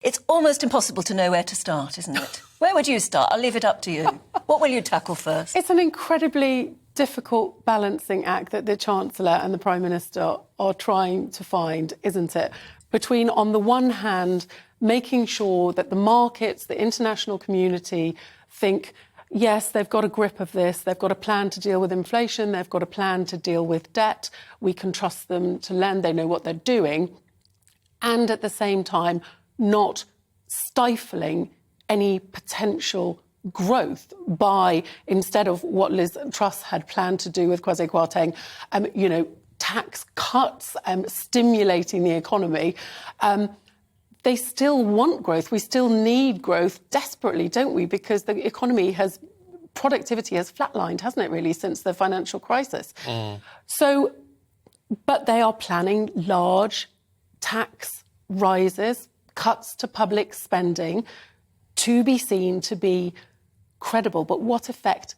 It's almost impossible to know where to start, isn't it? Where would you start? I'll leave it up to you. What will you tackle first? It's an incredibly difficult balancing act that the Chancellor and the Prime Minister are trying to find, isn't it? Between, on the one hand, making sure that the markets, the international community think, yes, they've got a grip of this, they've got a plan to deal with inflation, they've got a plan to deal with debt, we can trust them to lend, they know what they're doing, and at the same time, not stifling any potential growth by, instead of what Liz Truss had planned to do with Kwasi Kwarteng, tax cuts, stimulating the economy. They still want growth. We still need growth desperately, don't we? Because the economy productivity has flatlined, hasn't it, really, since the financial crisis? So, but they are planning large tax rises, cuts to public spending, to be seen to be credible. But what effect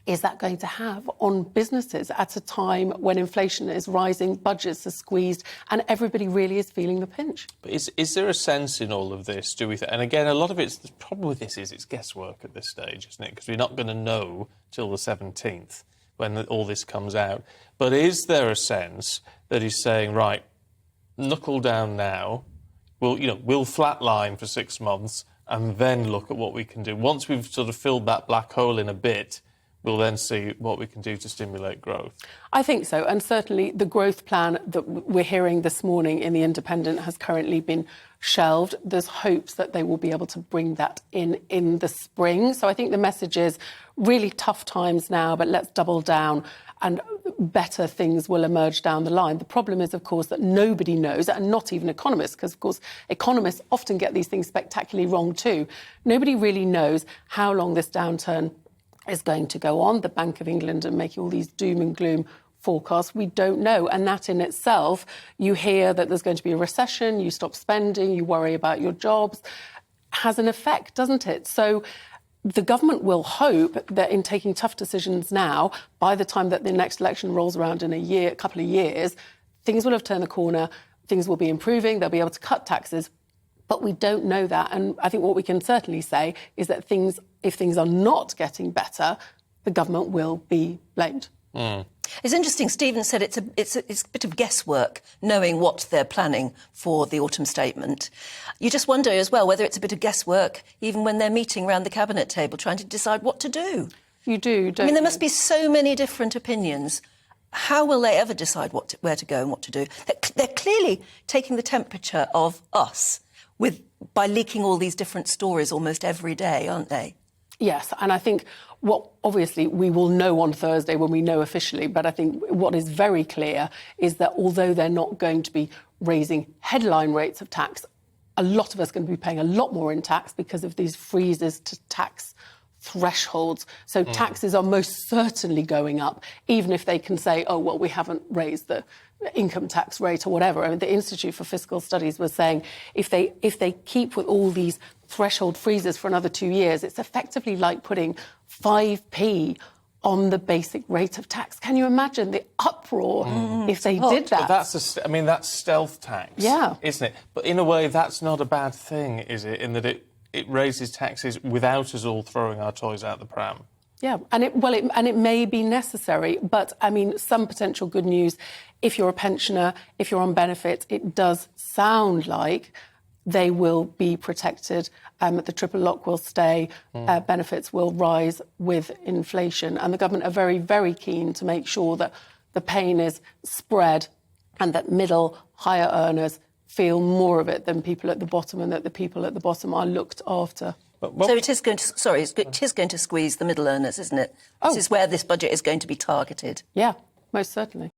is that going to have on businesses at a time when inflation is rising, budgets are squeezed, and everybody really is feeling the pinch? But is there a sense in all of this, do we and again, a lot of the problem with this is it's guesswork at this stage, isn't it? Because we're not going to know till the 17th when all this comes out. But is there a sense that he's saying, right, knuckle down now, we'll flatline for 6 months and then look at what we can do. Once we've sort of filled that black hole in a bit, we'll then see what we can do to stimulate growth. I think so. And certainly the growth plan that we're hearing this morning in The Independent has currently been shelved. There's hopes that they will be able to bring that in the spring. So I think the message is really tough times now, but let's double down and better things will emerge down the line. The problem is, of course, that nobody knows, and not even economists, because, of course, economists often get these things spectacularly wrong too. Nobody really knows how long this downturn is going to go on. The Bank of England are making all these doom and gloom forecasts. We don't know. And that in itself, you hear that there's going to be a recession, you stop spending, you worry about your jobs, has an effect, doesn't it? So the government will hope that in taking tough decisions now, by the time that the next election rolls around in a couple of years, things will have turned the corner, things will be improving, they'll be able to cut taxes. But we don't know that. And I think what we can certainly say is that if things are not getting better, the government will be blamed. It's interesting. Stephen said it's a bit of guesswork knowing what they're planning for the autumn statement. You just wonder as well whether it's a bit of guesswork even when they're meeting around the cabinet table trying to decide what to do. You do, don't you? I mean, there must be so many different opinions. How will they ever decide where to go and what to do? They're clearly taking the temperature of us by leaking all these different stories almost every day, aren't they? Yes, and I think obviously we will know on Thursday when we know officially, but I think what is very clear is that although they're not going to be raising headline rates of tax, a lot of us are going to be paying a lot more in tax because of these freezes to tax thresholds. So taxes are most certainly going up, even if they can say, oh, well, we haven't raised the income tax rate or whatever. I mean, the Institute for Fiscal Studies was saying if they keep with all these threshold freezes for another 2 years, it's effectively like putting 5p on the basic rate of tax. Can you imagine the uproar if they did that? But that's stealth tax, isn't it? But in a way, that's not a bad thing, is it? In that it raises taxes without us all throwing our toys out the pram. Yeah, and it may be necessary, but I mean, some potential good news. If you're a pensioner, if you're on benefits, it does sound like they will be protected. The triple lock will stay. Benefits will rise with inflation, and the government are very, very keen to make sure that the pain is spread and that middle, higher earners feel more of it than people at the bottom, and that the people at the bottom are looked after. So it is going to squeeze the middle earners, isn't it? This is where this budget is going to be targeted. Yeah, most certainly.